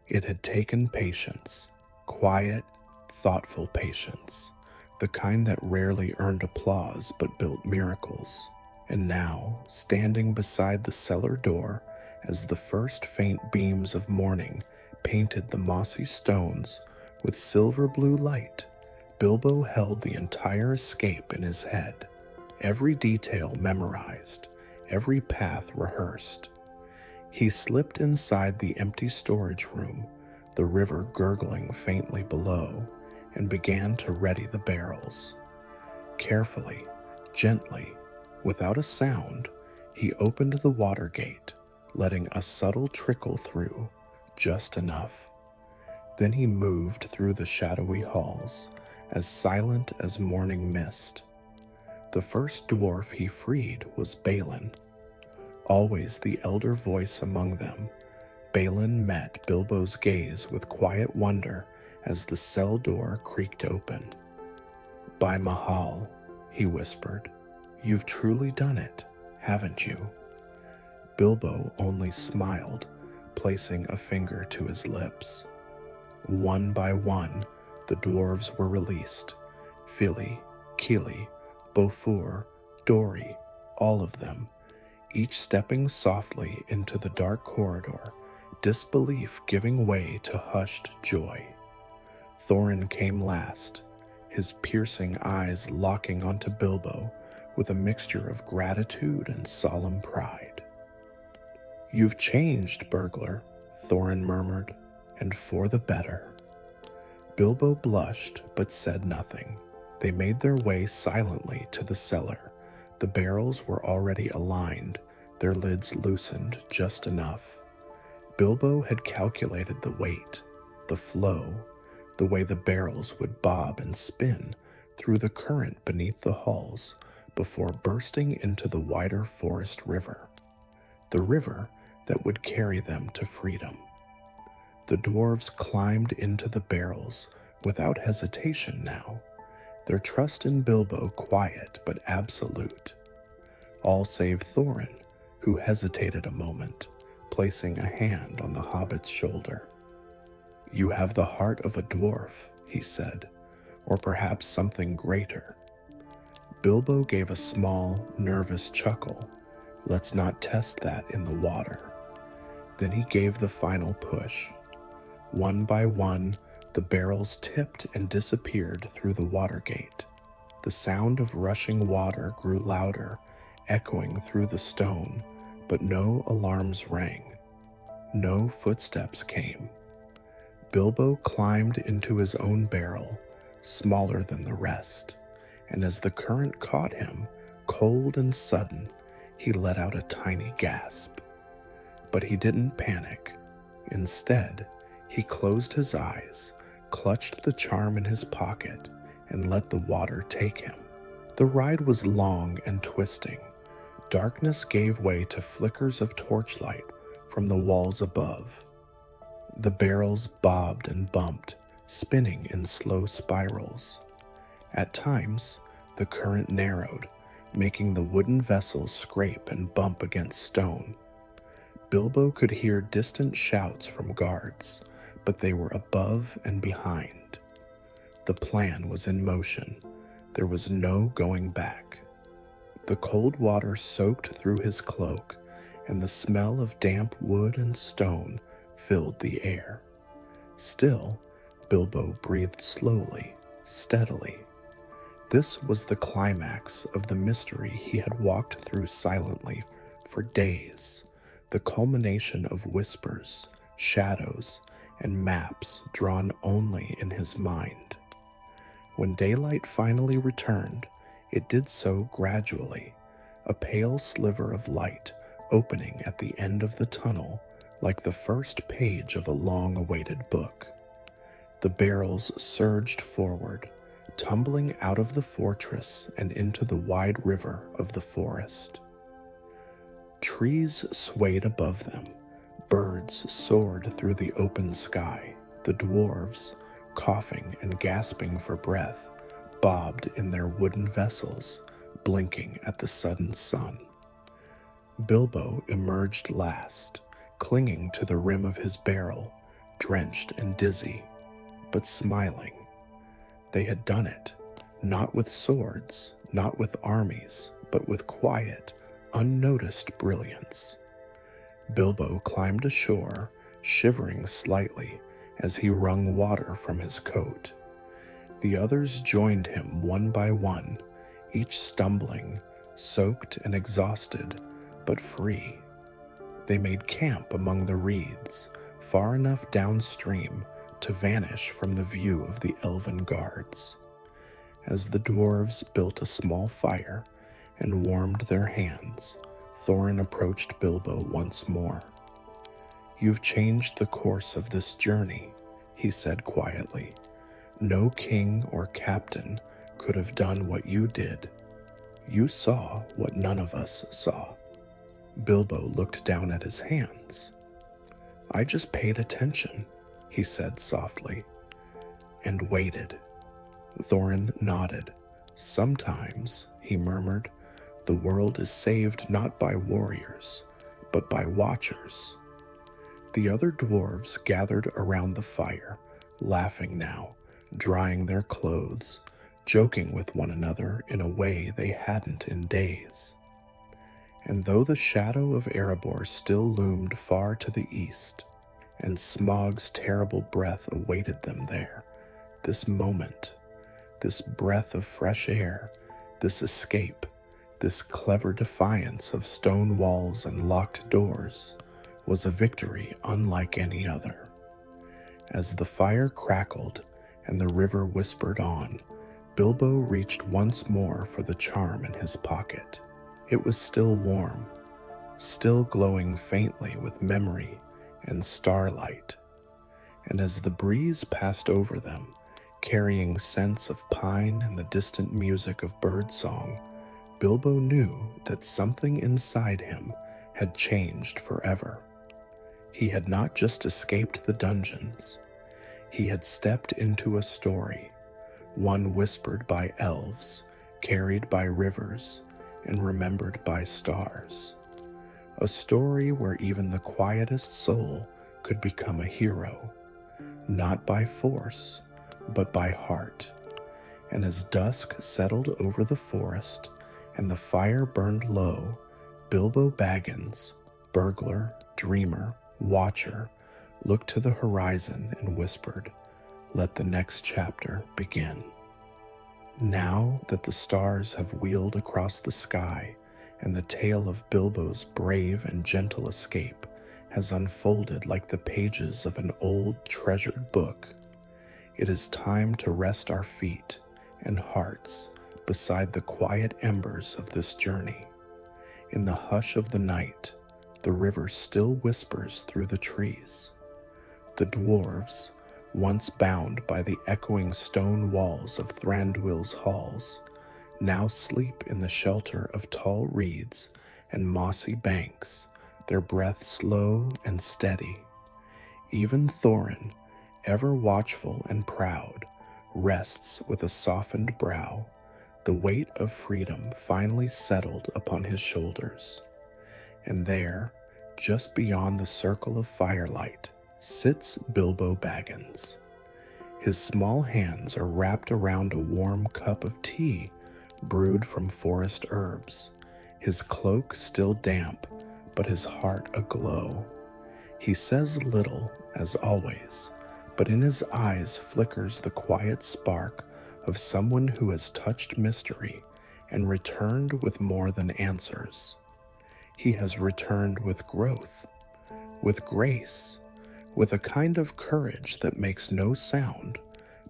It had taken patience, quiet, thoughtful patience, the kind that rarely earned applause but built miracles. And now, standing beside the cellar door, as the first faint beams of morning painted the mossy stones with silver blue light, Bilbo held the entire escape in his head, every detail memorized, every path rehearsed. He slipped inside the empty storage room, the river gurgling faintly below, and began to ready the barrels. Carefully, gently, without a sound, he opened the water gate, letting a subtle trickle through, just enough. Then he moved through the shadowy halls, as silent as morning mist. The first dwarf he freed was Balin. Always the elder voice among them, Balin met Bilbo's gaze with quiet wonder as the cell door creaked open. "By Mahal," he whispered, "you've truly done it, haven't you?" Bilbo only smiled, placing a finger to his lips. One by one, the dwarves were released. Fili, Kili, Bofur, Dori, all of them, each stepping softly into the dark corridor, disbelief giving way to hushed joy. Thorin came last, his piercing eyes locking onto Bilbo with a mixture of gratitude and solemn pride. "You've changed, burglar," Thorin murmured, "and for the better." Bilbo blushed but said nothing. They made their way silently to the cellar. The barrels were already aligned, their lids loosened just enough. Bilbo had calculated the weight, the flow, the way the barrels would bob and spin through the current beneath the halls before bursting into the wider forest river, the river that would carry them to freedom. The dwarves climbed into the barrels without hesitation now, their trust in Bilbo quiet but absolute. All save Thorin, who hesitated a moment, placing a hand on the hobbit's shoulder. "You have the heart of a dwarf," he said, "or perhaps something greater." Bilbo gave a small, nervous chuckle. "Let's not test that in the water." Then he gave the final push. One by one, the barrels tipped and disappeared through the water gate. The sound of rushing water grew louder, echoing through the stone, but no alarms rang. No footsteps came. Bilbo climbed into his own barrel, smaller than the rest, and as the current caught him, cold and sudden, he let out a tiny gasp. But he didn't panic. Instead, he closed his eyes, clutched the charm in his pocket, and let the water take him. The ride was long and twisting. Darkness gave way to flickers of torchlight from the walls above. The barrels bobbed and bumped, spinning in slow spirals. At times, the current narrowed, making the wooden vessels scrape and bump against stone. Bilbo could hear distant shouts from guards, but they were above and behind. The plan was in motion. There was no going back. The cold water soaked through his cloak, and the smell of damp wood and stone filled the air. Still, Bilbo breathed slowly, steadily. This was the climax of the mystery he had walked through silently for days, the culmination of whispers, shadows, and maps drawn only in his mind. When daylight finally returned, it did so gradually, a pale sliver of light opening at the end of the tunnel like the first page of a long-awaited book. The barrels surged forward, tumbling out of the fortress and into the wide river of the forest. Trees swayed above them, birds soared through the open sky, the dwarves, coughing and gasping for breath, bobbed in their wooden vessels, blinking at the sudden sun. Bilbo emerged last, clinging to the rim of his barrel, drenched and dizzy, but smiling. They had done it, not with swords, not with armies, but with quiet, unnoticed brilliance. Bilbo climbed ashore, shivering slightly as he wrung water from his coat. The others joined him one by one, each stumbling, soaked and exhausted, but free. They made camp among the reeds, far enough downstream to vanish from the view of the elven guards. As the dwarves built a small fire and warmed their hands, Thorin approached Bilbo once more. "You've changed the course of this journey," he said quietly. "No king or captain could have done what you did. You saw what none of us saw." Bilbo looked down at his hands. "I just paid attention," he said softly, "and waited." Thorin nodded. "Sometimes," he murmured, "the world is saved not by warriors, but by watchers." The other dwarves gathered around the fire, laughing now, drying their clothes, joking with one another in a way they hadn't in days. And though the shadow of Erebor still loomed far to the east, and Smaug's terrible breath awaited them there, this moment, this breath of fresh air, this escape, this clever defiance of stone walls and locked doors, was a victory unlike any other. As the fire crackled and the river whispered on, Bilbo reached once more for the charm in his pocket. It was still warm, still glowing faintly with memory and starlight, and as the breeze passed over them, carrying scents of pine and the distant music of birdsong, Bilbo knew that something inside him had changed forever. He had not just escaped the dungeons. He had stepped into a story, one whispered by elves, carried by rivers, and remembered by stars. A story where even the quietest soul could become a hero, not by force, but by heart. And as dusk settled over the forest and the fire burned low, Bilbo Baggins, burglar, dreamer, watcher, looked to the horizon and whispered, "Let the next chapter begin." Now that the stars have wheeled across the sky and the tale of Bilbo's brave and gentle escape has unfolded like the pages of an old treasured book, it is time to rest our feet and hearts beside the quiet embers of this journey. In the hush of the night, the river still whispers through the trees. The dwarves, once bound by the echoing stone walls of Thranduil's halls, now sleep in the shelter of tall reeds and mossy banks, their breath slow and steady. Even Thorin, ever watchful and proud, rests with a softened brow, the weight of freedom finally settled upon his shoulders. And there, just beyond the circle of firelight, sits Bilbo Baggins. His small hands are wrapped around a warm cup of tea brewed from forest herbs, his cloak still damp, but his heart aglow. He says little, as always, but in his eyes flickers the quiet spark of someone who has touched mystery and returned with more than answers. He has returned with growth, with grace, with a kind of courage that makes no sound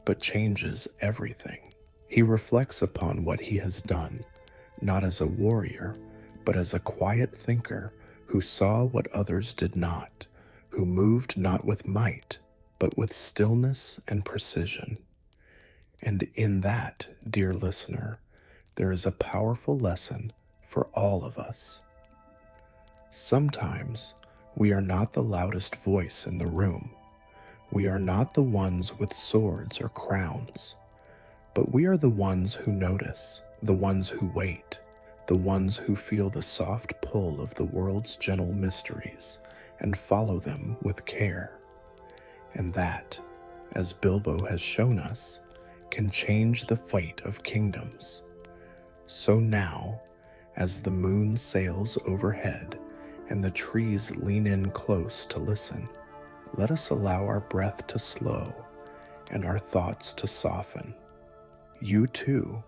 but changes everything. He reflects upon what he has done, not as a warrior, but as a quiet thinker who saw what others did not, who moved not with might, but with stillness and precision. And in that, dear listener, there is a powerful lesson for all of us. Sometimes we are not the loudest voice in the room. We are not the ones with swords or crowns, but we are the ones who notice, the ones who wait, the ones who feel the soft pull of the world's gentle mysteries and follow them with care. And that, as Bilbo has shown us, can change the fate of kingdoms. So now, as the moon sails overhead and the trees lean in close to listen, let us allow our breath to slow and our thoughts to soften. You too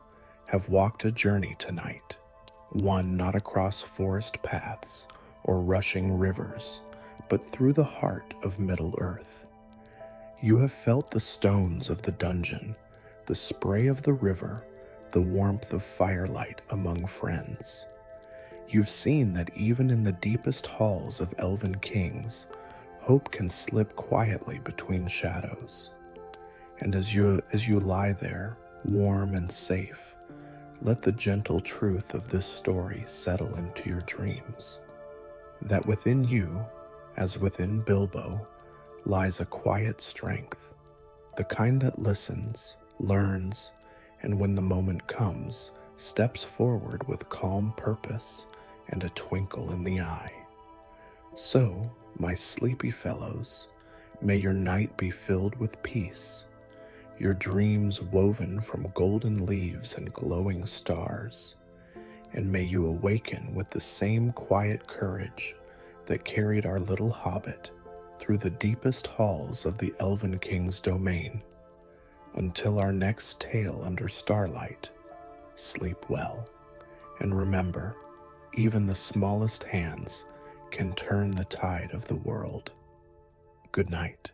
have walked a journey tonight, one not across forest paths or rushing rivers, but through the heart of Middle-earth. You have felt the stones of the dungeon, the spray of the river, the warmth of firelight among friends. You've seen that even in the deepest halls of elven kings, hope can slip quietly between shadows. And as you lie there, warm and safe, let the gentle truth of this story settle into your dreams. That within you, as within Bilbo, lies a quiet strength, the kind that listens, learns, and when the moment comes, steps forward with calm purpose and a twinkle in the eye. So, my sleepy fellows, may your night be filled with peace, your dreams woven from golden leaves and glowing stars, and may you awaken with the same quiet courage that carried our little hobbit through the deepest halls of the Elven King's domain. Until our next tale under starlight, sleep well, and remember, even the smallest hands can turn the tide of the world. Good night.